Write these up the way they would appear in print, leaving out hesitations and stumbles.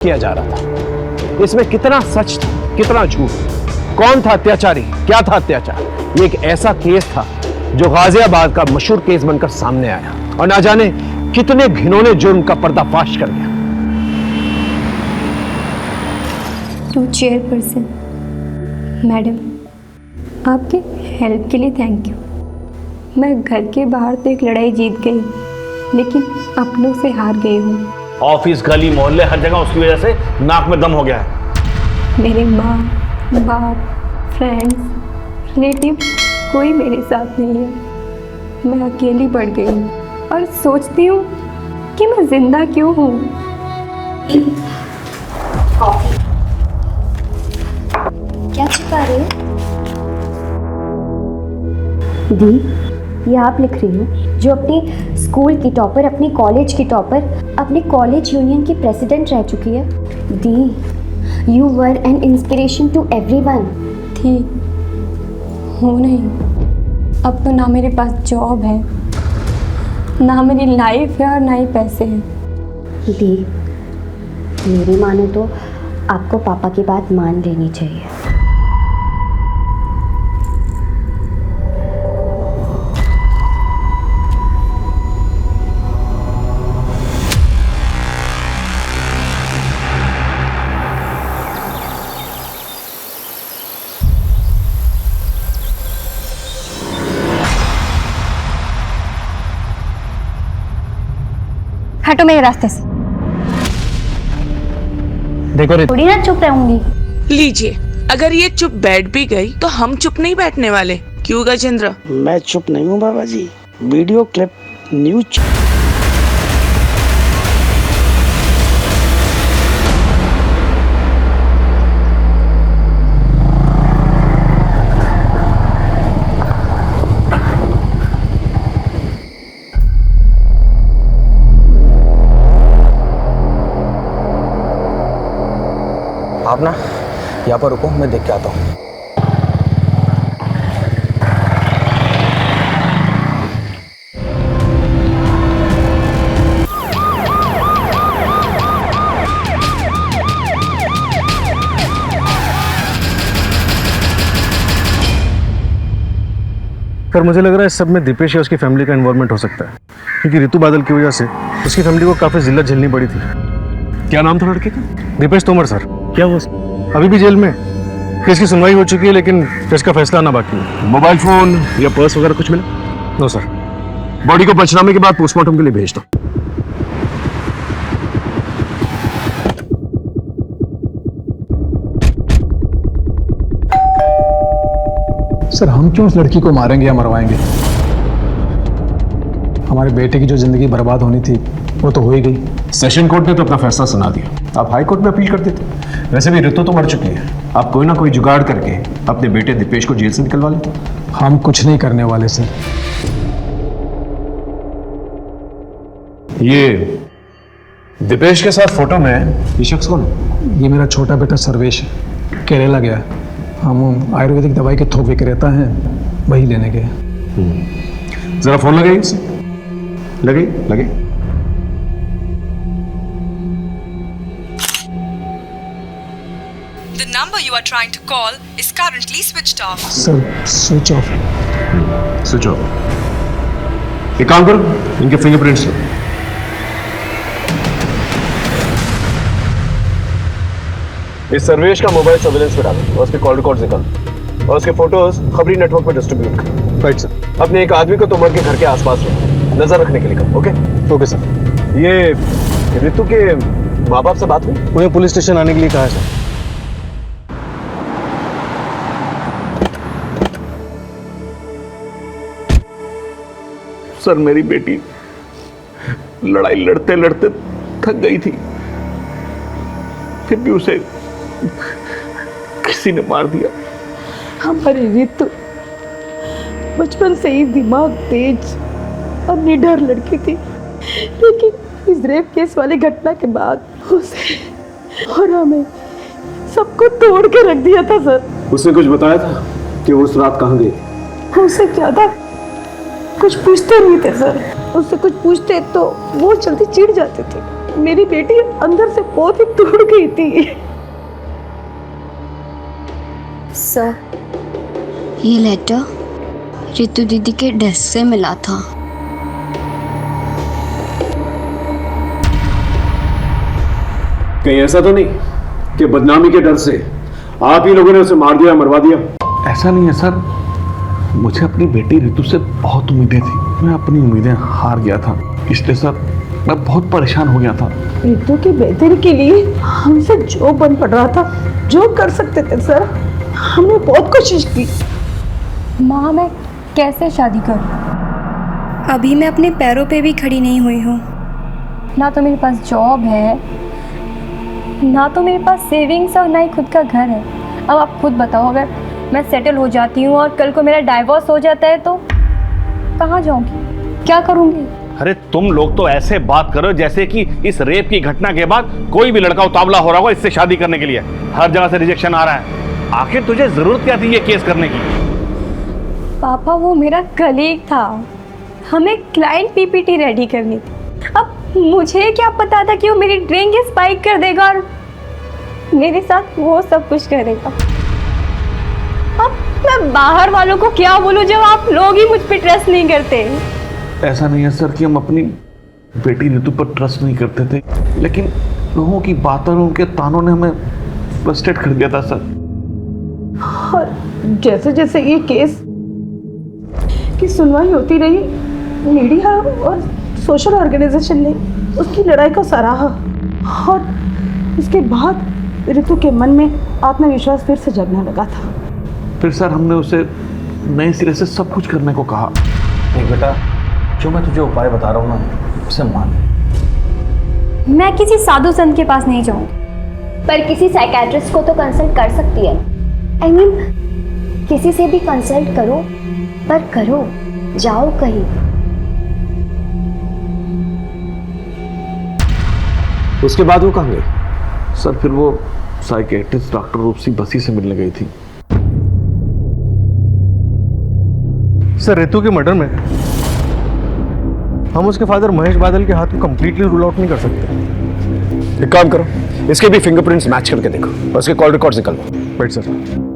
किया जा रहा था। इसमें कितना सच था, कितना झूठ, कौन था अत्याचारी, क्या था अत्याचार। ये एक ऐसा केस था जो गाजियाबाद का मशहूर केस बनकर सामने आया और ना जाने कितने घिनौने जुर्म का पर्दाफाश कर गया। टू चेयरपर्सन मैडम, आपके हेल्प के लिए थैंक यू। मैं घर के बाहर तो एक लड़ाई जीत गई, लेकिन अपनों से हार गई हूँ। ऑफिस, गली, मोहल्ले, हर जगह उसकी वजह से नाक में दम हो गया है। मेरे माँ बाप, फ्रेंड्स, रिलेटिव कोई मेरे साथ नहीं है। मैं अकेली पड़ गई हूँ और सोचती हूँ कि मैं जिंदा क्यों हूँ। क्या छिपा रहे हो? दी, ये आप लिख रही हो जो अपने स्कूल की टॉपर, अपने कॉलेज की टॉपर, अपने कॉलेज यूनियन की प्रेसिडेंट रह चुकी है। दी, you were an inspiration to everyone. थी, हूँ नहीं। अब तो ना मेरे पास जॉब है, ना मेरी लाइफ है और ना ही पैसे हैं। दी, मेरी मानो तो आपको पापा की बात मान लेनी चाहिए। हटो मेरे रास्ते से। देखो रे, थोड़ी ना चुप रहूंगी। लीजिए, अगर ये चुप बैठ भी गई तो हम चुप नहीं बैठने वाले। क्यों गजेंद्र? मैं चुप नहीं हूँ Baba ji. Video clip news. आप ना यहाँ पर रुको, मैं देख के आता हूँ। पर मुझे लग रहा है इस सब में दीपेश या उसकी फैमिली का इन्वॉल्वमेंट हो सकता है, क्योंकि ऋतु बादल की वजह से उसकी फैमिली को काफी जिल्लत झेलनी पड़ी थी। क्या नाम था लड़के का? दीपेश तोमर सर। क्या हुआ? अभी भी जेल में। केस की सुनवाई हो चुकी है, लेकिन केस का फैसला आना बाकी है। मोबाइल फोन या पर्स वगैरह कुछ मिला? No sir. बॉडी को पंचनामे के बाद पोस्टमार्टम के लिए भेज दो। सर, हम क्यों उस लड़की को मारेंगे या मरवाएंगे? हमारे बेटे की जो जिंदगी बर्बाद होनी थी वो तो हो ही गई। सेशन कोर्ट ने तो अपना फैसला सुना दिया। आप हाई कोर्ट में अपील कर देते। वैसे भी ऋतु तो मर चुकी है। आप कोई ना कोई जुगाड़ करके अपने बेटे दीपेश को जेल से निकलवा लेते। हम कुछ नहीं करने वाले सर। ये दीपेश के साथ फोटो में ये शख्स कौन है? ये मेरा छोटा बेटा सर्वेश है, केरला गया है। हम आयुर्वेदिक दवाई के थोक विक्रेता हैं, वही लेने गए। जरा फोन लगाइए उसे। लगे लगे। The number you are trying to call is currently switched off. Sir, switch off. Switch off. एक काम करो, इनके फिंगरप्रिंट्स लो। इस सर्वेश का मोबाइल सर्विलेंस पे डालो और उसके कॉल रिकॉर्ड्स निकालो और उसके फोटोज खबरी नेटवर्क पे डिस्ट्रीब्यूट करो। Right sir. अपने एक आदमी को तोमर के घर के आसपास नजर रखने के लिए करो। Okay okay sir. ये ऋतु के माँ बाप से बात हुई? उन्हें पुलिस स्टेशन आने के लिए कहा है सर। सर, मेरी बेटी लड़ाई लड़ते लड़ते थक गई थी, फिर भी उसे किसी ने मार दिया। हमारी ऋतु बचपन से ही दिमाग तेज और निडर लड़की थी, लेकिन इस रेप केस वाली घटना के बाद उसे और हमें सबको तोड़ के रख दिया था सर। उसने कुछ बताया था कि वो उस रात कहाँ गई? हमसे ज्यादा कुछ पूछते नहीं थे सर। उससे कुछ पूछते तो वो जल्दी चिढ़ जाती थी। मेरी बेटी अंदर से बहुत ही टूट गई थी। सर, ये लेटर रितु दीदी के डेस्क से मिला था। कहीं ऐसा तो नहीं कि बदनामी के डर से आप ही लोगों ने उसे मार दिया, मरवा दिया? ऐसा नहीं है सर, मुझे अपनी बेटी रितु से बहुत उम्मीदें थी। मैं अपनी उम्मीदें हार गया था, इसलिए सर मैं बहुत परेशान हो गया था। रितु की बेहतरी के लिए हमसे जो बन पड़ रहा था, जो कर सकते थे सर, हमने बहुत कोशिश की। माँ, मैं कैसे शादी करूँ? अभी मैं अपने पैरों पे भी खड़ी नहीं हुई हूँ। ना तो मेरे पास जॉब है, ना तो मेरे पास सेविंग्स और ना ही खुद का घर है। अब आप खुद बताओ, अगर मैं सेटल हो जाती हूँ और कल को मेरा डाइवोर्स हो जाता है तो कहाँ जाऊँगी, क्या करूँगी? अरे तुम लोग तो ऐसे बात करो जैसे कि इस रेप की घटना के बाद कोई भी लड़का उतावला हो रहा होगा इससे शादी करने के लिए। हर जगह से रिजेक्शन आ रहा है। आखिर तुझे जरूरत क्या थी ये केस करने की? पापा, वो मेरा कलीग था, हमें क्लाइंट पीपीटी रेडी करनी थी। अब मुझे क्या पता था कि वो मेरी ड्रिंक स्पाइक कर देगा और मेरे साथ वो सब कुछ करेगा। अब मैं बाहर वालों को क्या बोलूं जब आप लोग ही मुझ पे ट्रस्ट नहीं करते? ऐसा नहीं है सर कि हम अपनी बेटी रितु पर ट्रस्ट नहीं करते थे, लेकिन लोगों की बातों और उनके तानों ने हमें फ्रस्ट्रेट कर दिया था सर। और जैसे जैसे ये केस की सुनवाई होती रही, मीडिया और सोशल ऑर्गेनाइजेशन ने उसकी लड़ाई को सराहा और इसके बाद रितु के मन में आत्मविश्वास फिर से जगने लगा था। फिर सर हमने उसे नए सिरे से सब कुछ करने को कहा। देख बेटा, जो मैं तुझे उपाय बता रहा हूँ ना, उसे मान। मैं किसी साधु संत के पास नहीं जाऊंगी। पर किसी साइकेट्रिस्ट को तो कंसल्ट कर सकती है। I mean, किसी से भी कंसल्ट करो, पर करो, जाओ कहीं। उसके बाद वो कहाँ गई? सर फिर वो साइकेट्रिस्ट डॉक्टर रूपसी बसी से मिलने गई थी। सर, रितु के मर्डर में हम उसके फादर महेश बादल के हाथ को कंप्लीटली रूल आउट नहीं कर सकते। एक काम करो, इसके भी फिंगरप्रिंट्स मैच करके देखो और उसके कॉल रिकॉर्ड्स निकालो। Right sir.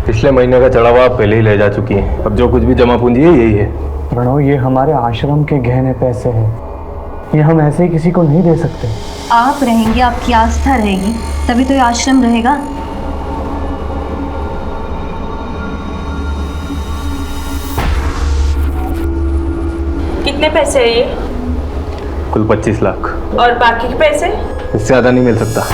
पिछले महीने का चढ़ा हुआ पहले ही ले जा चुकी है। अब जो कुछ भी जमा पूंजी है यही है। प्रणव, ये हमारे आश्रम के गहने पैसे हैं, ये हम ऐसे ही किसी को नहीं दे सकते। आप रहेंगे, आपकी आस्था रहेगी, तभी तो ये आश्रम रहेगा। कितने पैसे है ये? कुल 25 लाख। और बाकी के पैसे? इससे ज्यादा नहीं मिल सकता।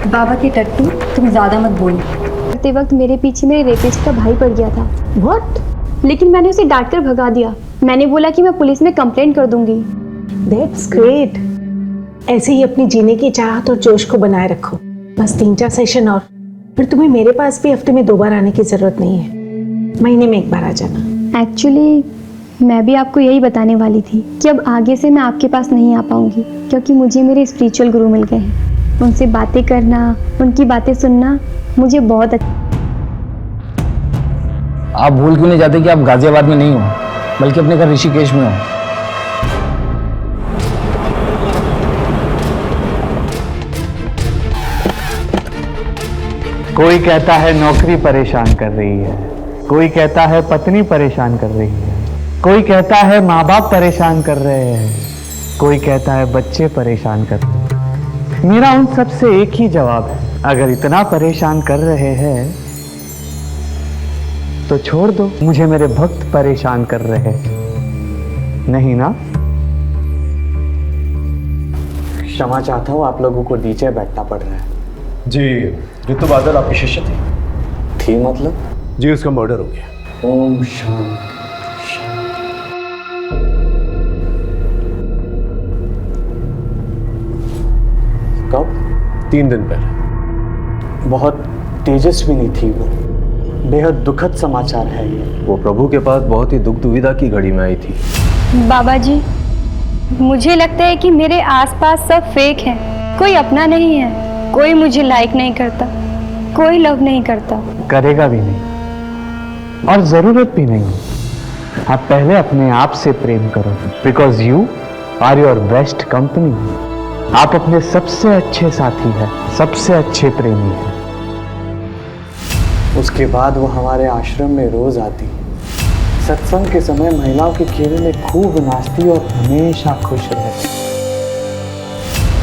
बाबा के टट्टू, तुम ज्यादा मत बोलो। करते वक्त मेरे पीछे मेरे रेपिस्ट का भाई पड़ गया था। व्हाट? लेकिन मैंने उसे डांट कर भगा दिया। मैंने बोला कि मैं पुलिस में कंप्लेंट कर दूंगी। That's great. ऐसे ही अपनी जीने की चाहत और जोश को बनाए रखो। बस 3-4 सेशन और फिर तुम्हें मेरे पास भी हफ्ते में 2 बार आने की जरूरत नहीं है, महीने में 1 बार आ जाना। एक्चुअली मैं भी आपको यही बताने वाली थी कि अब आगे से मैं आपके पास नहीं आ पाऊंगी, क्योंकि मुझे मेरे स्पिरिचुअल गुरु मिल गए हैं। उनसे बातें करना, उनकी बातें सुनना मुझे बहुत अच्छा। आप भूल क्यों नहीं जाते कि आप गाजियाबाद में नहीं हो, बल्कि अपने घर ऋषिकेश में हो। कोई कहता है नौकरी परेशान कर रही है, कोई कहता है पत्नी परेशान कर रही है, कोई कहता है माँ बाप परेशान कर रहे हैं, कोई कहता है बच्चे परेशान कर रहे हैं। मेरा उन सब से एक ही जवाब है, अगर इतना परेशान कर रहे हैं तो छोड़ दो, मुझे मेरे भक्त परेशान कर रहे हैं, नहीं ना? क्षमा चाहता हूँ, आप लोगों को नीचे बैठना पड़ रहा है। जी, रितु बादल आपकी शिष्य थी मतलब? जी, उसका मर्डर हो गया। ओम शांति। कब? 3 दिन पहले। बहुत तेजस्विनी थी वो, बेहद दुखद समाचार है ये। वो प्रभु के पास बहुत ही दुख दुविधा की घड़ी में आई थी। बाबा जी, मुझे लगता है कि मेरे आसपास सब फेक है, कोई अपना नहीं है, कोई मुझे लाइक नहीं करता, कोई लव नहीं करता, करेगा भी नहीं और जरूरत भी नहीं। आप पहले अपने आप से प्रेम करो, because you are your best company. आप अपने सबसे अच्छे साथी हैं, सबसे अच्छे प्रेमी हैं। उसके बाद वो हमारे आश्रम में रोज आती, सत्संग के समय महिलाओं के घेरे में खूब नाचती और हमेशा खुश रहती।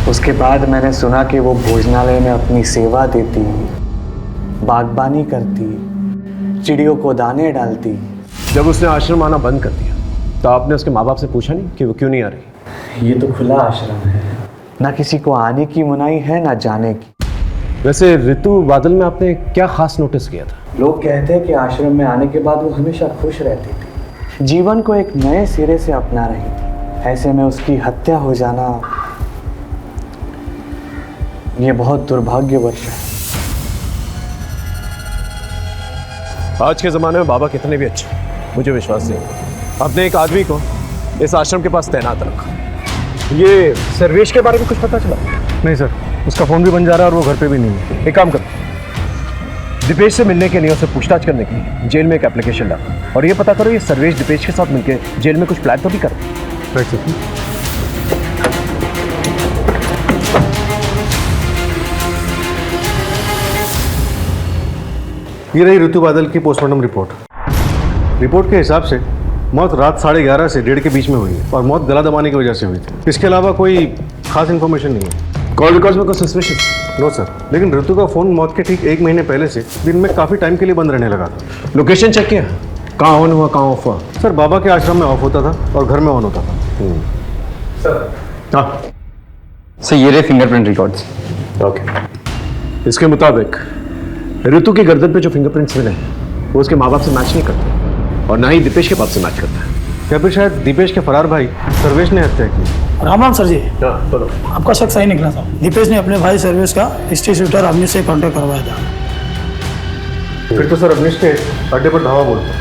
उसके बाद मैंने सुना कि वो भोजनालय में अपनी सेवा देती, बागबानी करती, चिड़ियों को दाने डालती। जब उसने आश्रम आना बंद कर दिया तो आपने उसके माँ बाप से पूछा नहीं कि वो क्यों नहीं आ रही? ये तो खुला आश्रम है, ना किसी को आने की मनाही है ना जाने की। वैसे ऋतु बादल में आपने क्या खास नोटिस किया था? लोग कहते हैं कि आश्रम में आने के बाद वो हमेशा खुश रहती थी, जीवन को एक नए सिरे से अपना रही थी। ऐसे में उसकी हत्या हो जाना ये बहुत दुर्भाग्यवश है। आज के ज़माने में बाबा कितने भी अच्छे, मुझे विश्वास नहीं, आपने एक आदमी को इस आश्रम के पास तैनात रखा। ये सर्वेश के बारे में कुछ पता चला? नहीं सर, उसका फ़ोन भी बन जा रहा है और वो घर पे भी नहीं है। एक काम करो, दीपेश से मिलने के लिए, उससे पूछताछ करने के लिए जेल में एक एप्लीकेशन डालो और ये पता करो ये सर्वेश दीपेश के साथ मिलकर जेल में कुछ प्लान तो भी कर। Right sir. ये रही ऋतु बादल की पोस्टमार्टम रिपोर्ट के हिसाब से मौत रात 11:30 से 1:30 के बीच में हुई है और मौत गला दबाने की वजह से हुई थी। इसके अलावा कोई खास इन्फॉर्मेशन नहीं है। कॉल रिकॉर्ड्स में कोई सस्पिशियस? नो सर, लेकिन ऋतु का फ़ोन मौत के ठीक 1 महीने पहले से दिन में काफ़ी टाइम के लिए बंद रहने लगा था। लोकेशन चेक किया, कहाँ ऑन हुआ कहाँ ऑफ हुआ? सर बाबा के आश्रम में ऑफ होता था और घर में ऑन होता था। सर हाँ सर, ये रहे फिंगरप्रिंट रिकॉर्ड्स। ओके, इसके मुताबिक ऋतु की गर्दन पे जो फिंगरप्रिंट्स मिले हैं वो उसके माँ बाप से मैच नहीं करते और ना ही दीपेश के बाप से मैच करता है। या फिर शायद दीपेश के फरार भाई सर्वेश ने हत्या की। राम राम सर जी। बोलो। आपका शक सही निकला था। दीपेश ने अपने भाई सर्वेश का हिस्ट्री शूटर अवनीश से कॉन्टेक्ट करवाया था। फिर तो सर अवनीश के अड्डे पर धावा बोलता,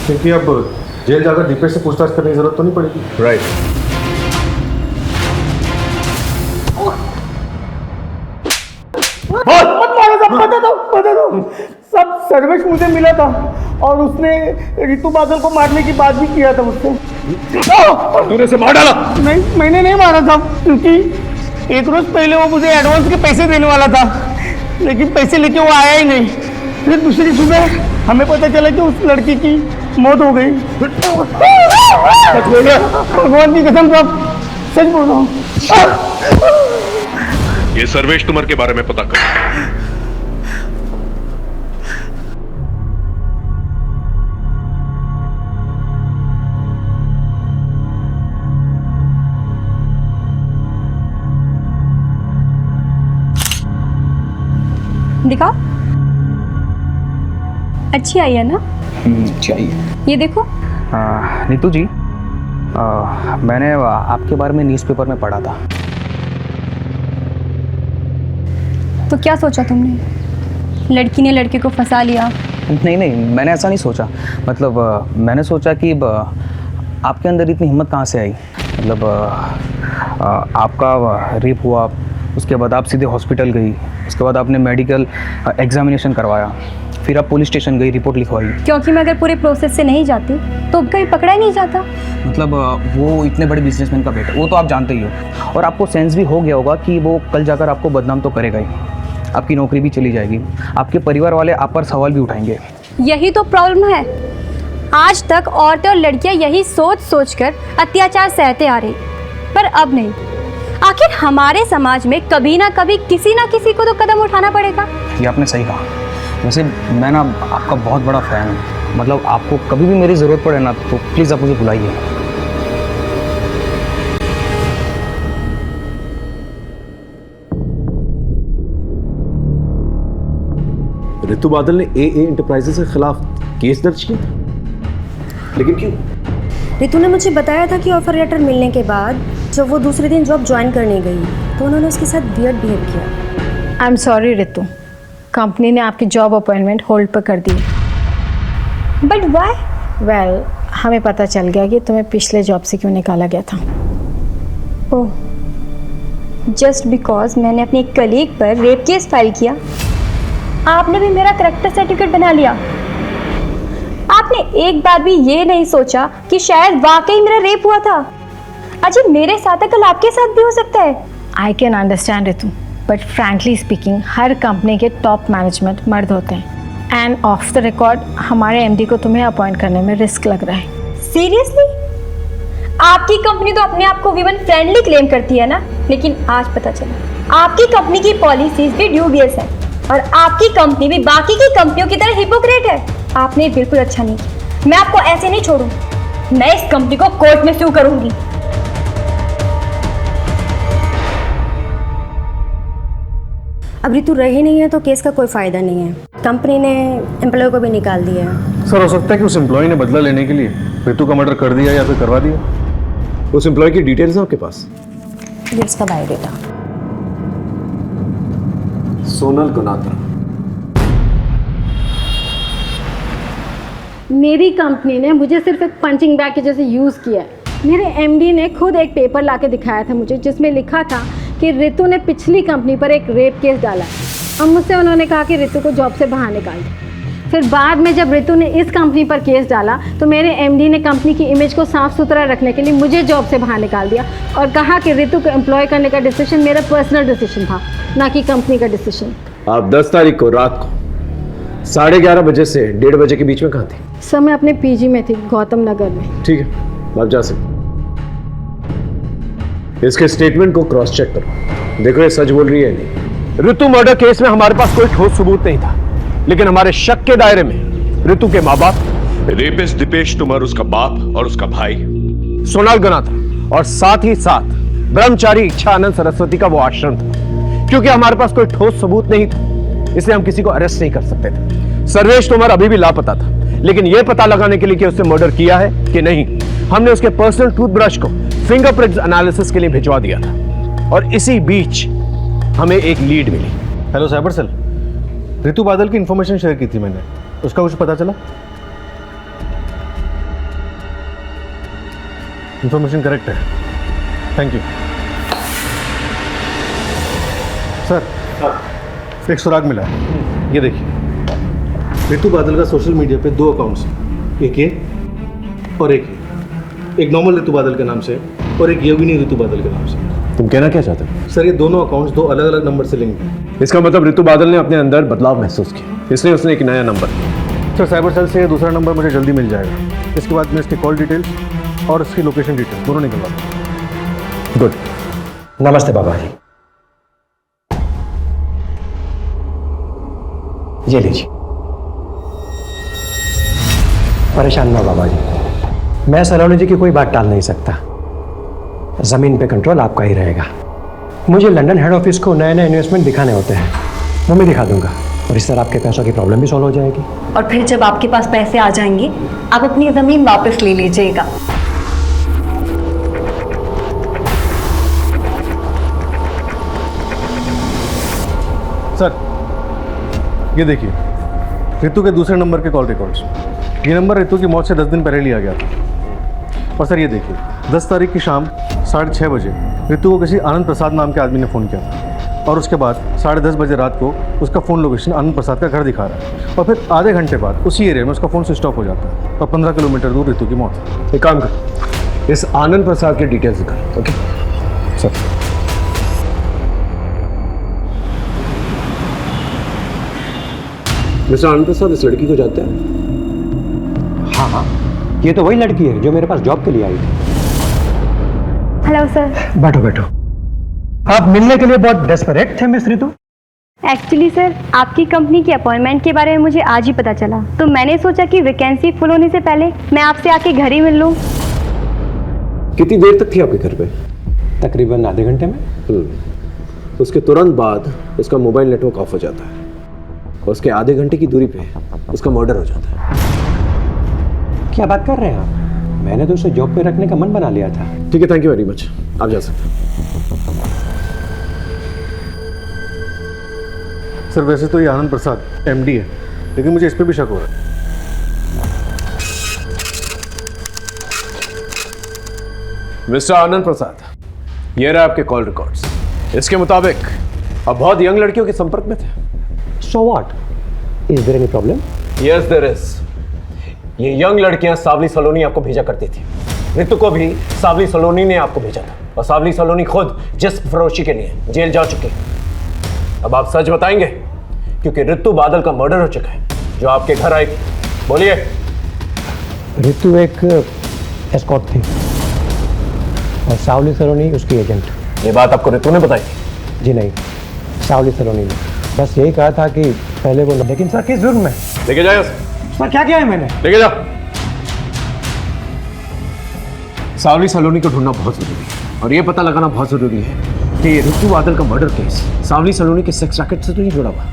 क्योंकि अब जेल जाकर दीपेश से पूछताछ करने की जरूरत तो नहीं पड़ेगी। राइट। बता दो सब सर्वेश मुझे मिला था और उसने ऋतु बादल को मारने की बात भी किया था मुझसे। तूने उसे मार डाला? नहीं, मैंने नहीं मारा था, क्योंकि एक रोज पहले वो मुझे एडवांस के पैसे देने वाला था, लेकिन पैसे लेके वो आया ही नहीं। फिर दूसरी सुबह हमें पता चला कि उस लड़की की मौत हो गई। भगवान की कसम साहब, सच बोल रहा हूँ। ये सर्वेश तुमर के बारे में पता कर। दिखाओ, अच्छी आई है ना? चाहिए। ये देखो। नीतू जी, मैंने आपके बारे में न्यूज़पेपर में पढ़ा था। तो क्या सोचा तुमने? लड़की ने लड़के को फंसा लिया? नहीं, मैंने ऐसा नहीं सोचा। मतलब मैंने सोचा कि आपके अंदर इतनी हिम्मत कहाँ से आई। मतलब आपका रेप हुआ, उसके बाद आप सीधे हॉस्पिटल गई, उसके बाद आपने मेडिकल एग्जामिनेशन करवाया, फिर आप पुलिस स्टेशन गई, रिपोर्ट लिखवाई। क्योंकि मैं अगर पूरे प्रोसेस से नहीं जाती तो कहीं पकड़ा ही नहीं जाता। मतलब वो इतने बड़े बिजनेसमैन का बेटा, वो तो आप जानते ही हो। और आपको सेंस भी हो गया होगा कि वो कल जाकर आपको बदनाम तो करेगा ही, आपकी नौकरी भी चली जाएगी, आपके परिवार वाले आप पर सवाल भी उठाएंगे। यही तो प्रॉब्लम है। आज तक औरतें और लड़कियां यही सोच सोच कर अत्याचार सहते आ रही, पर अब नहीं। आखिर हमारे समाज में कभी ना कभी किसी ना किसी को तो कदम उठाना पड़ेगा। ये आपने सही कहा। वैसे मैं ना आपका बहुत बड़ा फ़ैन हूँ। मतलब आपको कभी भी मेरी ज़रूरत पड़े ना तो प्लीज़ आप मुझे बुलाइए। ऋतु बादल ने AA एंटरप्राइजेस के खिलाफ केस दर्ज किया था, लेकिन क्यों? ऋतु ने मुझे बताया था कि ऑफर लेटर मिलने के बाद जब वो दूसरे दिन जॉब ज्वाइन करने गई तो उन्होंने उसके साथ वियर्ड बिहेव किया। I am sorry Ritu, company ने आपकी जॉब अपॉइंटमेंट होल्ड पर कर दी। But why? वेल, हमें पता चल गया कि तुम्हें पिछले जॉब से क्यों निकाला गया था। ओह, जस्ट बिकॉज मैंने अपने कलीग पर रेप केस फाइल किया आपने भी मेरा करेक्टर सर्टिफिकेट बना लिया? आपने एक बार भी ये नहीं सोचा कि शायद वाकई मेरा रेप हुआ था? अजी मेरे साथ है, कल आपके साथ भी हो सकता है। I can understand Ritu, but frankly speaking her company के टॉप मैनेजमेंट मर्द होते हैं एंड ऑफ द रिकॉर्ड हमारे एमडी को तुम्हें अपॉइंट करने में रिस्क लग रहा है। सीरियसली? आपकी कंपनी तो अपने आप को वीमन फ्रेंडली क्लेम करती है ना, लेकिन आज पता चला आपकी कंपनी की पॉलिसीज भी ड्यूबियस है और आपकी कंपनी भी बाकी की कंपनियों की तरह हिपोक्रेट है। आपने बिल्कुल अच्छा नहीं किया। मैं आपको ऐसे नहीं छोड़ूं, मैं इस कंपनी को कोर्ट में सू करूंगी। अब ऋतु रही नहीं है तो केस का कोई फायदा नहीं है, कंपनी ने एम्प्लॉय को भी निकाल दिया है। सर हो सकता है कि उस एम्प्लॉय ने बदला लेने के लिए ऋतु का मर्डर कर दिया या फिर करवा दिया। उस एम्प्लॉय की डिटेल्स हैं आपके पास? ये इसका बायोडेटा। सोनल गुनात्रा। मेरी कंपनी ने मुझे सिर्फ एक पंचिंग बैग के जैसे यूज़ किया है। मेरे एमडी ने खुद एक पेपर लाके दिखाया था मुझे, जिसमें लिखा था कि ऋतु ने पिछली कंपनी पर एक रेप केस डाला है और मुझसे उन्होंने कहा कि ऋतु को जॉब से बाहर निकाल दो। फिर बाद में जब ऋतु ने इस कंपनी पर केस डाला तो मेरे एमडी ने कंपनी की इमेज को साफ सुथरा रखने के लिए मुझे जॉब से बाहर निकाल दिया और कहा कि ऋतु को एम्प्लॉय करने का डिसीजन मेरा पर्सनल डिसीजन था, ना कि कंपनी का डिसीजन। आप 10 तारीख को रात को 11:30 बजे से 1:30 बजे के बीच में कहाँ थी? सर मैं अपने पीजी में थी, गौतम नगर में। ठीक है, आप जा सकते। इसके स्टेटमेंट को क्रॉस चेक करो, देखो ये सच बोल रही है नहीं। ऋतु मर्डर केस में हमारे पास कोई ठोस सबूत नहीं था, लेकिन हमारे शक के दायरे में ऋतु के माँ बाप, रेपिस्ट दीपेश तुमर उसका बाप और उसका भाई सोनाल गुनात्रा और साथ ही साथ ब्रह्मचारी इच्छानंद सरस्वती का वो आश्रम था। क्योंकि हमारे पास कोई ठोस सबूत नहीं था, इसलिए हम किसी को अरेस्ट नहीं कर सकते थे। सर्वेश तुमर अभी भी लापता था, लेकिन यह पता लगाने के लिए कि उसने मर्डर किया है कि नहीं, हमने उसके पर्सनल टूथब्रश को फिंगरप्रिंट्स एनालिसिस के लिए भिजवा दिया था और इसी बीच हमें एक लीड मिली। हेलो साइबर सेल, ऋतु बादल की इंफॉर्मेशन शेयर की थी मैंने, उसका कुछ पता चला? इंफॉर्मेशन करेक्ट है, थैंक यू सर। एक सुराग मिला है, ये देखिए। ऋतु बादल का सोशल मीडिया पे 2 अकाउंट्स हैं, एक ये और एक ये। एक नॉर्मल ऋतु बादल के नाम से और एक योगिनी ऋतु बादल के नाम से। तुम कहना क्या चाहते हो? सर ये दोनों अकाउंट्स 2 अलग अलग नंबर से लिंक हैं। इसका मतलब ऋतु बादल ने अपने अंदर बदलाव महसूस किया, इसलिए उसने एक नया नंबर दिया। सर साइबर सेल से दूसरा नंबर मुझे जल्दी मिल जाएगा, इसके बाद मैं इसकी कॉल डिटेल्स और इसकी लोकेशन डिटेल्स दोनों निकलवा दूँ। गुड। नमस्ते बाबा जी, ये लीजिए। परेशान ना बाबा जी, मैं सलोनी जी की कोई बात टाल नहीं सकता, जमीन पे कंट्रोल आपका ही रहेगा। मुझे लंदन हेड ऑफिस को नए नए इन्वेस्टमेंट दिखाने होते हैं, वो मैं दिखा दूंगा और इस तरह आपके पैसों की प्रॉब्लम भी सॉल्व हो जाएगी। और फिर जब आपके पास पैसे आ जाएंगे आप अपनी ज़मीन वापस ले लीजिएगा। सर ये देखिए, ऋतु के दूसरे नंबर के कॉल रिकॉर्ड्स। ये नंबर ऋतु की मौत से 10 दिन पहले लिया गया था। और सर ये देखिए, 10 तारीख की शाम 6:30 बजे ऋतु को किसी आनंद प्रसाद नाम के आदमी ने फ़ोन किया था और उसके बाद 10:30 बजे रात को उसका फ़ोन लोकेशन आनंद प्रसाद का घर दिखा रहा है और फिर आधे घंटे बाद उसी एरिया में उसका फ़ोन स्विच ऑफ हो जाता है और 15 किलोमीटर दूर ऋतु की मौत है। एक काम कर, इस आनंद प्रसाद की डिटेल्स दिखा। Okay sir. मिस्टर आनंद प्रसाद इस लड़की को जानते हैं? हाँ, ये तो वही लड़की है जो मेरे पास जॉब के लिए आई थी। Hello sir. बैठो बैठो। आप मिलने के लिए बहुत डेस्परेट थे मिस ऋतु? एक्चुअली सर, आपकी कंपनी की अपॉइंटमेंट के बारे में मुझे आज ही पता चला, तो मैंने सोचा कि वैकेंसी फुल होने से पहले मैं आपसे आके घर ही मिल लूँ। कितनी देर तक थी आपके घर पे? तकरीबन आधे घंटे में। उसके तुरंत बाद उसका मोबाइल नेटवर्क ऑफ हो जाता है और उसके आधे घंटे की दूरी पे उसका मर्डर हो जाता है। क्या बात कर रहे हैं आप? मैंने तो उसे जॉब पे रखने का मन बना लिया था। ठीक है, थैंक यू वेरी मच, आप जा सकते हैं। सर वैसे तो ये आनंद प्रसाद एमडी है, लेकिन मुझे इस पर भी शक हो रहा है। मिस्टर आनंद प्रसाद, ये रहा आपके कॉल रिकॉर्ड्स। इसके मुताबिक अब बहुत यंग लड़कियों के संपर्क में थे। So what, is there any problem? Yes there is. ये यंग लड़कियां सावली सलोनी आपको भेजा करती थी। ऋतु को भी सावली सलोनी ने आपको भेजा था, और सावली सलोनी खुद जिस्म फरोशी के लिए जेल जा चुकी है। अब आप सच बताएंगे, क्योंकि ऋतु बादल का मर्डर हो चुका है जो आपके घर आई। बोलिए। ऋतु एक एस्कॉर्ट थी और सावली सलोनी उसकी एजेंट। ये बात आपको ऋतु ने बताई थी? जी नहीं, सावली सलोनी ने बस यही कहा था कि पहले वो। लेकिन सर किस जुर्म में? लेके जाए सर। क्या किया है मैंने? लेके जाओ। सावली सलोनी को ढूंढना बहुत जरूरी है, और ये पता लगाना बहुत जरूरी है कि ये ऋतु बादल का मर्डर केस सावली सलोनी के सेक्स रैकेट से तो नहीं जुड़ा हुआ,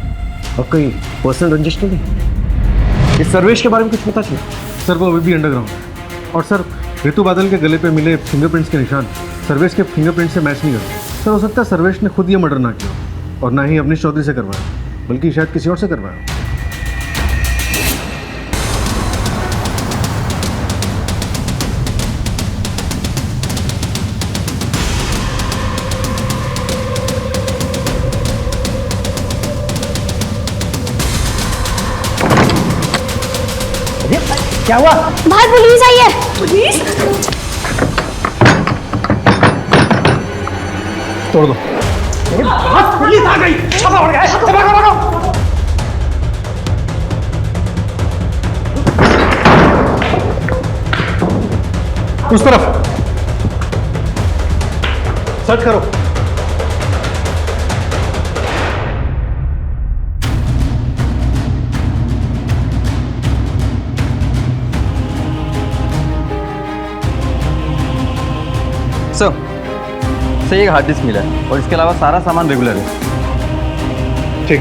और कोई पर्सनल रंजिश तो नहीं। इस सर्वेश के बारे में कुछ पता चला? सर वो अभी भी अंडरग्राउंड है। और सर ऋतु बादल के गले पे मिले फिंगरप्रिंट्स के निशान सर्वेश के फिंगरप्रिंट से मैच नहीं करते। सर हो सकता है सर्वेश ने खुद ये मर्डर ना किया, और ना ही अवनीश चौधरी से करवाया, बल्कि शायद किसी और से करवाया। क्या हुआ? बाहर पुलिस आई है। पुलिस? तोड़ दो। पुलिस आ गई। भागो भागो भागो। उस तरफ सर्च करो। सर एक हार्ड डिस्क मिला है और इसके अलावा सारा सामान रेगुलर है। ठीक।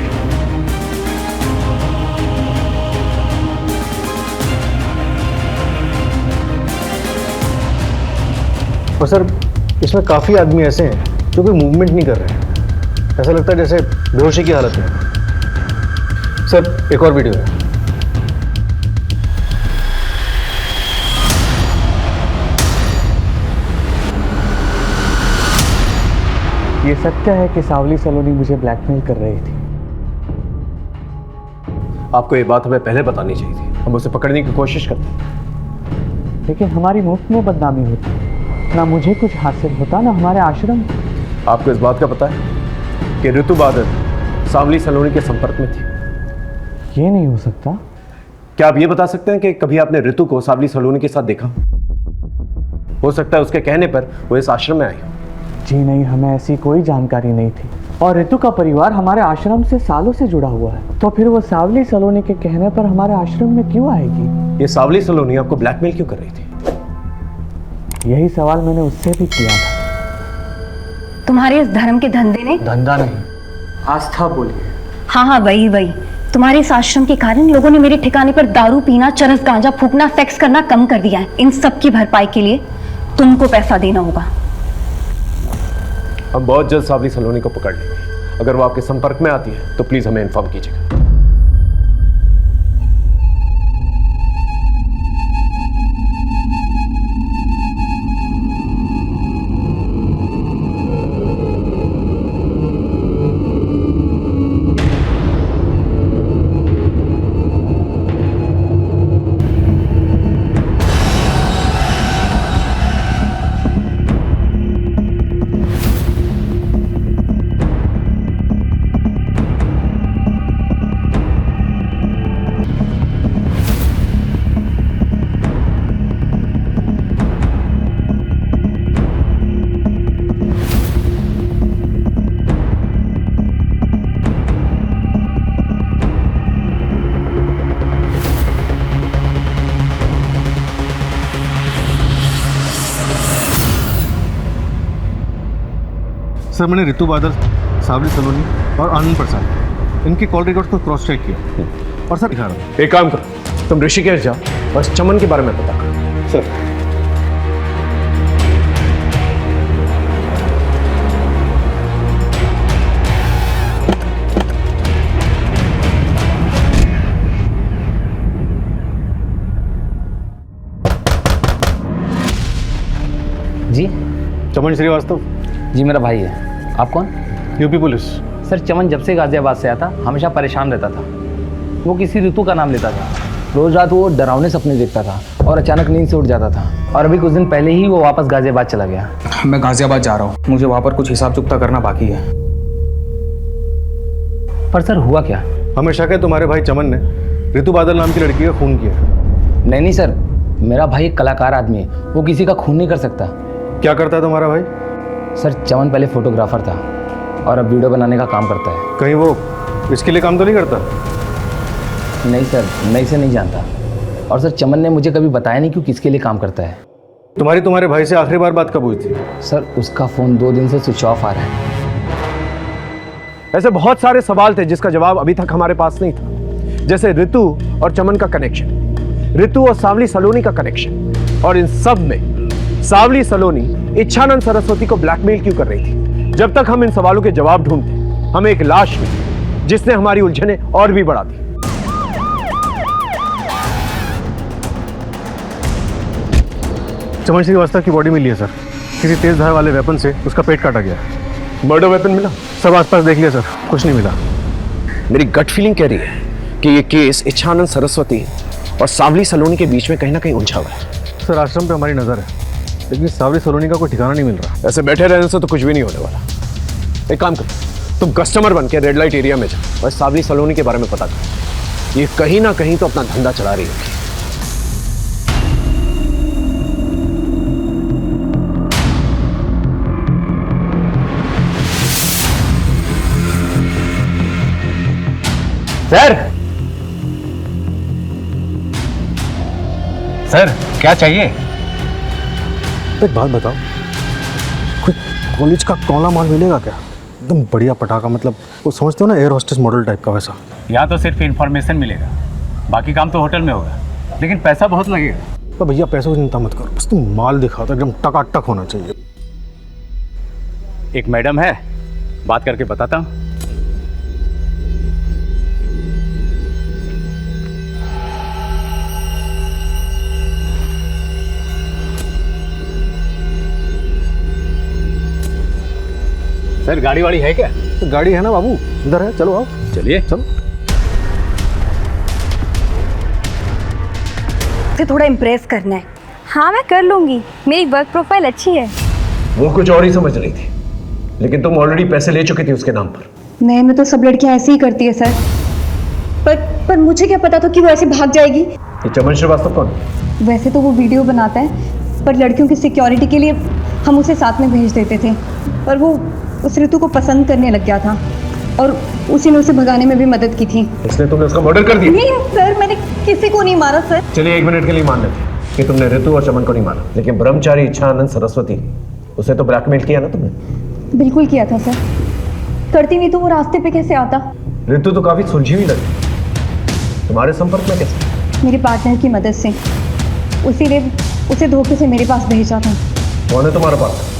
और सर इसमें काफ़ी आदमी ऐसे हैं जो कोई मूवमेंट नहीं कर रहे हैं, ऐसा लगता है जैसे बेहोशी की हालत में। सर एक और वीडियो है। ये सत्य है कि सावली सलोनी मुझे ब्लैकमेल कर रही थी। आपको ये बात हमें पहले बतानी चाहिए थी, हम उसे पकड़ने की कोशिश करते। लेकिन हमारी मुफ्त में बदनामी होती, ना मुझे कुछ हासिल होता ना हमारे आश्रम। आपको इस बात का पता है कि ऋतु बादल सावली सलोनी के संपर्क में थी? ये नहीं हो सकता। क्या आप ये बता सकते हैं कि कभी आपने ऋतु को सावली सलोनी के साथ देखा? हो सकता है उसके कहने पर वो इस आश्रम में आई। जी नहीं, हमें ऐसी कोई जानकारी नहीं थी, और ऋतु का परिवार हमारे आश्रम से सालों से जुड़ा हुआ है, तो फिर वो सावली सलोनी के कहने पर हमारे आश्रम में क्यों आएगी? ये सावली सलोनी आपको ब्लैकमेल क्यों कर रही थी? यही सवाल मैंने उससे भी किया था। तुम्हारे इस धर्म के धंधे ने। धंधा नहीं, आस्था बोलिए। हाँ हाँ वही वही। तुम्हारे इस आश्रम के कारण लोगों ने मेरे ठिकाने पर दारू पीना, चरस गांजा फूकना, सेक्स करना कम कर दिया है। इन सब की भरपाई के लिए तुमको पैसा देना होगा। हम बहुत जल्द सावली सलोनी को पकड़ लेंगे। अगर वो आपके संपर्क में आती है तो प्लीज हमें इन्फॉर्म कीजिएगा। सर मैंने ऋतु बादल, सावली सलोनी और आनंद प्रसाद इनके कॉल रिकॉर्ड्स को क्रॉस चेक किया, और सर दिखा रहा हूँ। एक काम करो, तुम ऋषिकेश जाओ और इस चमन के बारे में पता करो। सर जी चमन श्रीवास्तव, जी मेरा भाई है। आप कौन? UP police. सर चमन जब से गाजियाबाद से आया था हमेशा परेशान रहता था। वो किसी ऋतु का नाम लेता था। रोज रात वो डरावने सपने देखता था और अचानक नींद से उठ जाता था। और अभी कुछ दिन पहले ही वो वापस गाजियाबाद चला गया। मैं गाजियाबाद जा रहा हूँ, मुझे वहाँ पर कुछ हिसाब चुकता करना बाकी है। पर सर हुआ क्या? हमें शक है तुम्हारे भाई चमन ने ऋतु बादल नाम की लड़की का खून किया। नहीं सर, मेरा भाई एक कलाकार आदमी है, वो किसी का खून नहीं कर सकता। क्या करता है तुम्हारा भाई? सर चमन पहले फोटोग्राफर था और अब वीडियो बनाने का काम करता है। कहीं वो इसके लिए काम तो नहीं करता? नहीं सर, मैं इसे नहीं जानता। और सर चमन ने मुझे कभी बताया नहीं कि किसके लिए काम करता है। तुम्हारे भाई से आखिरी बार बात कब हुई थी? सर उसका फ़ोन 2 दिन से स्विच ऑफ आ रहा है। ऐसे बहुत सारे सवाल थे जिसका जवाब अभी तक हमारे पास नहीं था, जैसे ऋतु और चमन का कनेक्शन, ऋतु और सावली सलोनी का कनेक्शन, और इन सब में सावली सलोनी इच्छानंद सरस्वती को ब्लैकमेल क्यों कर रही थी। जब तक हम इन सवालों के जवाब ढूंढते हमें एक लाश मिली जिसने हमारी उलझने और भी बढ़ा दी। चमन श्रीवास्तव की बॉडी मिली है सर, किसी तेज धार वाले वेपन से उसका पेट काटा गया। मर्डर वेपन मिला? सब आसपास देख लिया सर, कुछ नहीं मिला। मेरी गट फीलिंग कह रही है कि ये केस इच्छानंद सरस्वती और सावली सलोनी के बीच में कहीं ना कहीं उलझा हुआ है। सर आश्रम पे हमारी नजर है, लेकिन सावली सलोनी का कोई ठिकाना नहीं मिल रहा। ऐसे बैठे रहने से तो कुछ भी नहीं होने वाला। एक काम करो, तुम कस्टमर बन के रेड लाइट एरिया में जाओ और सावली सलोनी के बारे में पता करो। ये कहीं ना कहीं तो अपना धंधा चला रही होगी। सर क्या चाहिए? एक बात बताओ, कोई कॉलेज का कौला माल मिलेगा क्या? एकदम बढ़िया पटाखा, मतलब वो समझते हो ना, एयर होस्टेस मॉडल टाइप का वैसा। यहाँ तो सिर्फ इन्फॉर्मेशन मिलेगा, बाकी काम तो होटल में होगा, लेकिन पैसा बहुत लगेगा। तो भैया पैसों की चिंता मत करो, बस तुम माल दिखाओ तो एकदम टकाटक होना चाहिए। एक मैडम है, बात करके बताता हूँ। सर गाड़ी वाड़ी है क्या? तो गाड़ी है ना बाबू, इधर है, चलो आओ। चलिए चलो। मुझे थोड़ा इम्प्रेस करना है। हाँ मैं कर लूँगी, मेरी वर्क प्रोफाइल अच्छी है। वो कुछ और ही समझ रही थी, लेकिन तुम ऑलरेडी पैसे ले चुकी थी उसके नाम पर। नए में तो सब लड़कियां ऐसे ही करती है सर, पर मुझे क्या पता था कि वो ऐसे भाग जाएगी। ये चमन श्रीवास्तव कौन? वैसे तो वो वीडियो बनाता है, पर लड़कियों की सिक्योरिटी के लिए हम उसे साथ में भेज देते थे, पर वो उस ऋतु को पसंद करने लग गया था और उसी ने उसे भगाने में भी मदद की थी। इसलिए तुमने उसका मर्डर कर दिया? नहीं सर, मैंने किसी को नहीं मारा सर। चलिए 1 मिनट के लिए मान लेते कि तुमने ऋतु और चमन को नहीं मारा, लेकिन ब्रह्मचारी इच्छानंद सरस्वती, उसे तो ब्लैकमेल किया ना तुमने? बिल्कुल किया था सर, करती नहीं तो वो रास्ते पे कैसे आता। ऋतु तो काफी सुलझी हुई लगी, तुम्हारे संपर्क में कैसे? मेरे पार्टनर की मदद से, उसी ने उसे धोखे से मेरे पास भेजा था। कौन है तुम्हारा पार्टनर?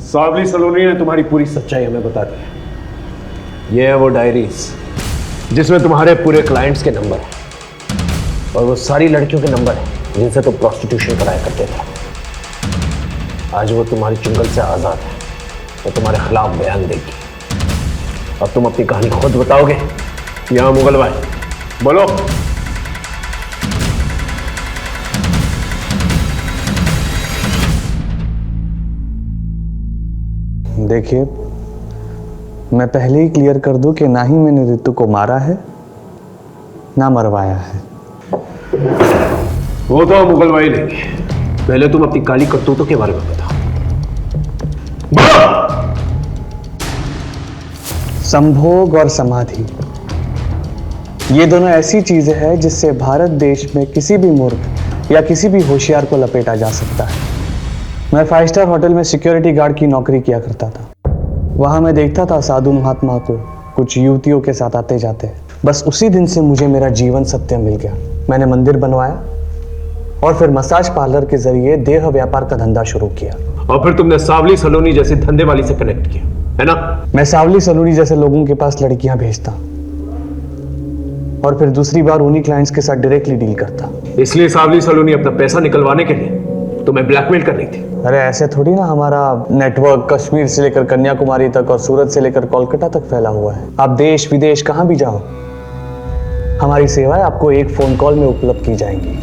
सावली सलोनी ने तुम्हारी पूरी सच्चाई हमें बता दी। ये है वो डायरीज जिसमें तुम्हारे पूरे क्लाइंट्स के नंबर हैं और वो सारी लड़कियों के नंबर हैं जिनसे तुम प्रोस्टिट्यूशन कराया करते थे। आज वो तुम्हारी चुंगल से आजाद है, वो तुम्हारे खिलाफ बयान देगी। अब तुम अपनी कहानी खुद बताओगे या मुगल भाई? बोलो। देखिए, मैं पहले ही क्लियर कर दूं कि ना ही मैंने ऋतु को मारा है ना मरवाया है। वो तो मुगल भाई लेंगे, पहले तुम अपनी काली करतूतों के बारे में बताओ। संभोग और समाधि, ये दोनों ऐसी चीजें हैं जिससे भारत देश में किसी भी मूर्ख या किसी भी होशियार को लपेटा जा सकता है। मैं 5 स्टार होटल में सिक्योरिटी गार्ड की नौकरी किया करता था। वहां मैं देखता था साधु महात्मा को कुछ युवतियों के साथ आते जाते। बस उसी दिन से मुझे मेरा जीवन सत्य मिल गया। मैंने मंदिर बनवाया और फिर मसाज पार्लर के जरिए देह व्यापार का धंधा शुरू किया। और फिर तुमने सावली सलोनी जैसे धंधे वाली से कनेक्ट किया, है ना? मैं सावली सलोनी जैसे लोगों के पास लड़कियां भेजता और फिर दूसरी बार उन्हीं क्लाइंट्स के साथ डायरेक्टली डील करता। इसलिए सावली सलोनी अपना पैसा निकलवाने के लिए तुम्हें ब्लैकमेल कर रही थी? अरे ऐसे थोड़ी ना, हमारा नेटवर्क कश्मीर से लेकर कन्याकुमारी तक और सूरत से लेकर कोलकाता तक फैला हुआ है। आप देश विदेश कहाँ भी जाओ, हमारी सेवाएं आपको एक फोन कॉल में उपलब्ध की जाएंगी।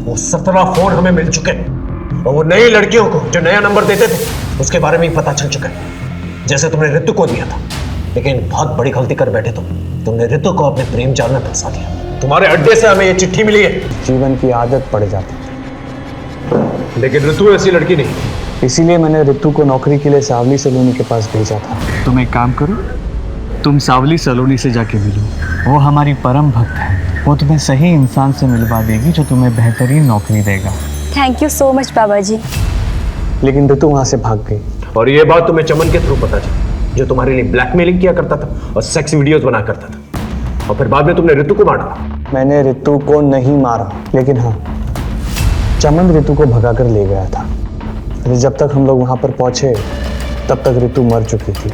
वो 17 फोन हमें मिल चुके हैं और वो नई लड़कियों को जो नया नंबर देते थे उसके बारे में ही पता चल चुका है, जैसे तुमने ऋतु को दिया था। लेकिन बहुत बड़ी गलती कर बैठे तुमने ऋतु को अपने प्रेम जाल में फंसा दिया। तुम्हारे अड्डे से हमें ये चिट्ठी मिली है। जीवन की आदत पड़ जाती है, लेकिन ऋतु ऐसी लड़की नहीं। इसीलिए मैंने ऋतु को नौकरी के लिए सावली सलोनी के पास भेजा था। तुम एक काम करो, तुम सावली सलोनी से जाके मिलो, वो हमारी परम भक्त है, वो तुम्हें सही इंसान से मिलवा देगी जो तुम्हें बेहतरीन नौकरी देगा। थैंक यू सो मच बाबा जी। लेकिन ऋतु वहां से भाग गई। और ये बात तुम्हें चमन के थ्रू पता चली, जो तुम्हारे लिए ब्लैकमेलिंग किया करता था और सेक्स वीडियोस बना करता था, और फिर बाद में तुमने ऋतु को मार डाला। मैंने ऋतु को नहीं मारा, लेकिन हाँ, चमन ऋतु को भगाकर ले गया था। जब तक हम लोग वहां पर पहुंचे तब तक ऋतु मर चुकी थी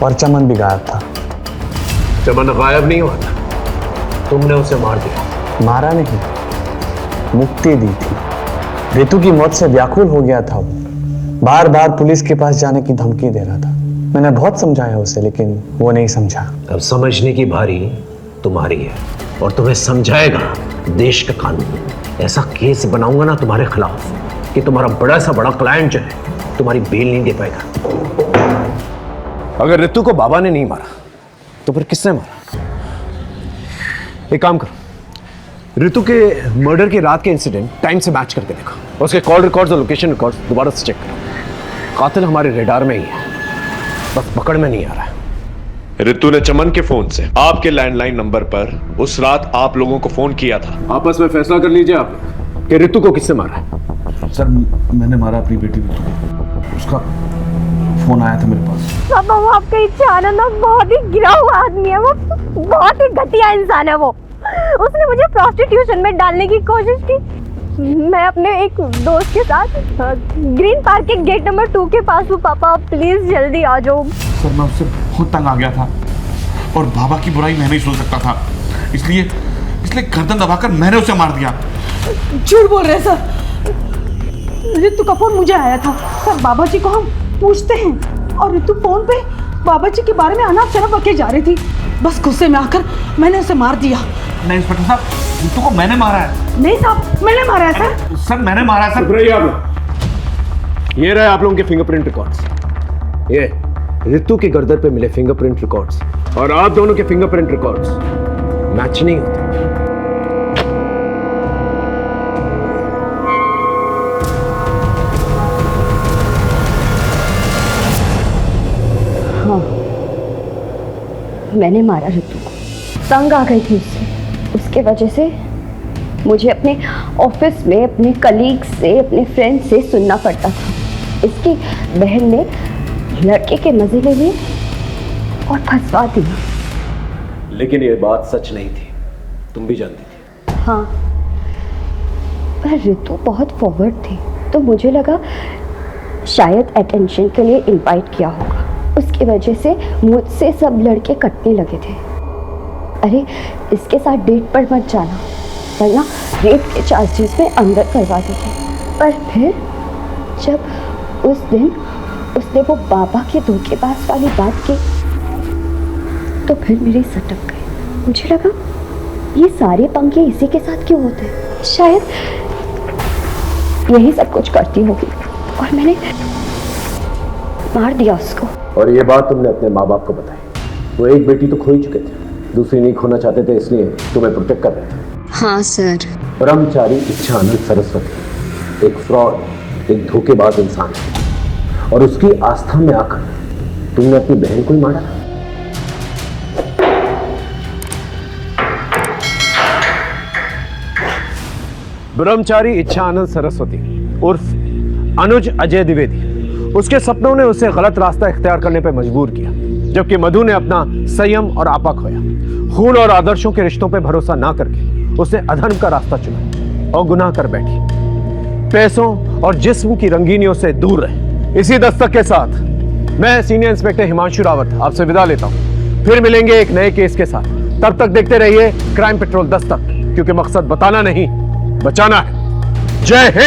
और चमन भी गायब था। चमन गायब नहीं हुआ था, तुमने उसे मार दिया। मारा नहीं, मुक्ति दी थी। ऋतु की मौत से व्याकुल हो गया था वो, बार बार पुलिस के पास जाने की धमकी दे रहा था। मैंने बहुत समझाया उसे, लेकिन वो नहीं समझा। अब समझने की बारी तुम्हारी है और तुम्हें समझाएगा देश का कानून। ऐसा केस बनाऊंगा ना तुम्हारे खिलाफ कि तुम्हारा बड़ा सा बड़ा क्लाइंट जो है तुम्हारी बेल नहीं दे पाएगा। अगर ऋतु को बाबा ने नहीं मारा तो फिर किसने मारा? एक काम करो, ऋतु के मर्डर की रात के इंसिडेंट टाइम से मैच करके देखो, उसके कॉल रिकॉर्ड्स और लोकेशन रिकॉर्ड्स दोबारा से चेक करो। कातिल हमारे रेडार में ही है, बस पकड़ में नहीं आ रहा है। ऋतु ने चमन के फोन से आपके लैंडलाइन नंबर पर उस रात आप लोगों को फोन किया था। आपस में फैसला कर लीजिए आप कि ऋतु को किसने मारा है। सर मैंने मारा अपनी बेटी ऋतु को, उसका फोन आया था मेरे पास। पापा वो आपका इच्छा आनंद बहुत ही गिरा हुआ आदमी है, वो बहुत ही घटिया इंसान है। वो उसने मुझे प्रोस्टिट्यूशन में डालने की कोशिश की। मैं अपने एक दोस्त के साथ ग्रीन पार्क के गेट नंबर 2 के पास हूँ। पापा प्लीज जल्दी आ जाओ। सर मैं उससे बहुत तंग आ गया था और बाबा की बुराई मैं नहीं सुन सकता था, इसलिए गर्दन दबाकर मैंने उसे मार दिया। झूठ बोल रहे सर, ऋतु का फोन मुझे आया था सर। बाबा जी को हम पूछते हैं और ऋतु फोन पे बाबा जी के बारे में अनाप शनाप बके जा रही थी। बस गुस्से में आकर मैंने उसे मार दिया। नहीं इंस्पेक्टर साहब, ऋतु को मैंने मारा है। नहीं साहब, मैंने मारा है सर। सर मैंने मारा है सर। आप लोग, ये रहे आप लोगों के फिंगरप्रिंट रिकॉर्ड्स। ये ऋतु की गर्दन पे मिले फिंगरप्रिंट रिकॉर्ड्स और आप दोनों के फिंगरप्रिंट रिकॉर्ड्स मैच नहीं होते। हाँ, मैंने मारा ऋतु को। तंग आ गई थी उसके वजह से मुझे अपने ऑफिस में अपने कलीग से, अपने फ्रेंड से सुनना पड़ता था। इसकी बहन ने लड़के के मजे ले लिए और फंसवा दिया। लेकिन ये बात सच नहीं थी, तुम भी जानती थी। हाँ, पर ऋतु बहुत फॉरवर्ड थी तो मुझे लगा शायद अटेंशन के लिए इनवाइट किया होगा। उसकी वजह से मुझसे सब लड़के कटने लगे थे। अरे इसके साथ डेट पर मत जाना वरना रेप के चार्जेस में अंदर करवा देते। पर फिर जब उस दिन उसने वो बाबा के धोखेबाज वाली बात की तो फिर मेरी सटक गई। मुझे लगा ये सारे पंगे इसी के साथ क्यों होते, शायद यही सब कुछ करती होगी और मैंने मार दिया उसको। और ये बात तुमने अपने माँ बाप को बताई। वो एक बेटी तो खो ही चुके थे, दूसरी नहीं खोना चाहते थे, इसलिए तुम्हें प्रोटेक्ट कर रहे थे। हाँ सर। ब्रह्मचारी इच्छानंद सरस्वती एक फ्रॉड, एक धोखेबाज इंसान है और उसकी आस्था में आकर तुमने अपनी बहन को ही मारा। ब्रह्मचारी इच्छानंद सरस्वती उर्फ अनुज अजय द्विवेदी, उसके सपनों ने उसे गलत रास्ता इख्तियार करने पर मजबूर किया, जबकि मधु ने अपना संयम और आपा खोया। खून और आदर्शों के रिश्तों पर भरोसा ना करके उसने अधर्म का रास्ता चुना और गुनाह कर बैठी। पैसों और जिस्म की रंगीनियों से दूर रहे। इसी दस्तक के साथ मैं सीनियर इंस्पेक्टर हिमांशु रावत आपसे विदा लेता हूं। फिर मिलेंगे एक नए केस के साथ। तब तक देखते रहिए क्राइम पेट्रोल दस्तक, क्योंकि मकसद बताना नहीं बचाना है। जय हिंद।